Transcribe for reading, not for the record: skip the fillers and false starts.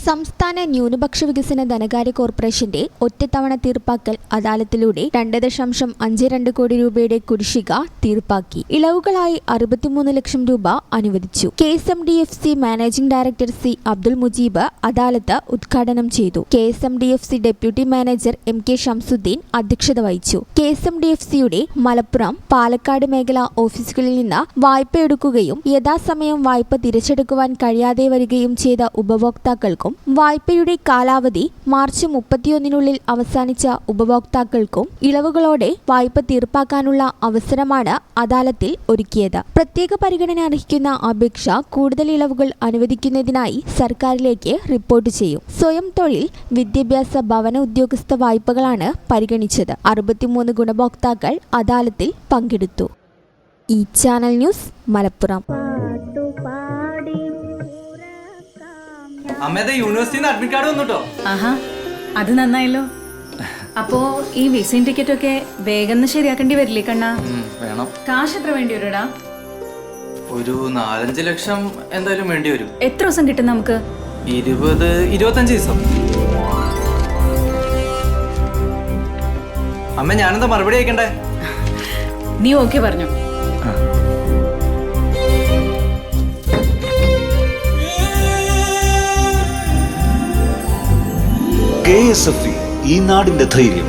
സംസ്ഥാന ന്യൂനപക്ഷ വികസന ധനകാര്യ കോർപ്പറേഷന്റെ ഒറ്റത്തവണ തീർപ്പാക്കൽ അദാലത്തിലൂടെ 2.52 കോടി രൂപയുടെ കുടിശ്ശിക തീർപ്പാക്കി. ഇളവുകളായി 63 ലക്ഷം രൂപ അനുവദിച്ചു. KSMDFC managing director C Abdul Mujeeb അദാലത്ത് ഉദ്ഘാടനം ചെയ്തു. KSMDFC deputy manager MK Shamsuddin അധ്യക്ഷത വഹിച്ചു. KSMDFCയുടെ മലപ്പുറം, പാലക്കാട് മേഖലാ ഓഫീസുകളിൽ നിന്ന് വായ്പയെടുക്കുകയും യഥാസമയം വായ്പ തിരിച്ചെടുക്കുവാൻ കഴിയാതെ വരികയും ചെയ്ത ഉപഭോക്താക്കൾക്കും വായ്പയുടെ കാലാവധി മാർച്ച് 31 അവസാനിച്ച ഉപഭോക്താക്കൾക്കും ഇളവുകളോടെ വായ്പ തീർപ്പാക്കാനുള്ള അവസരമാണ് അദാലത്തിൽ ഒരുക്കിയത്. പ്രത്യേക പരിഗണന അർഹിക്കുന്ന അപേക്ഷ കൂടുതൽ ഇളവുകൾ അനുവദിക്കുന്നതിനായി സർക്കാരിലേക്ക് റിപ്പോർട്ട് ചെയ്യും. സ്വയം തൊഴിൽ, വിദ്യാഭ്യാസ, ഭവന ഉദ്യോഗസ്ഥ വായ്പകളാണ് പരിഗണിച്ചത്. 63 ഗുണഭോക്താക്കൾ അദാലത്തിൽ പങ്കെടുത്തു. ഈ ചാനൽ ന്യൂസ് മലപ്പുറം. അമ്മേടെ യൂണിവേഴ്സിറ്റിന്ന് അഡ്മിറ്റ് കാർഡ് വന്നുട്ടോ. ആഹാ, അത് നന്നായല്ലോ. അപ്പോ ഈ വിസയും ടിക്കറ്റൊക്കെ വേഗം ശരിയാക്കേണ്ടി വരില്ലേ കണ്ണാ? വേണം. കാശ് എത്ര വേണ്ടി വരുടാ? ഒരു 4-5 ലക്ഷം എന്തായാലും വേണ്ടി വരും. എത്ര ദിവസം കിട്ടും നമുക്ക്? 20-25 ദിവസം. അമ്മ ഞാനെന്താ മറുപടി അയക്കണ്ടേ? നീ ഓക്കെ പറഞ്ഞു. KSFE, ഈ നാടിന്റെ ധൈര്യം.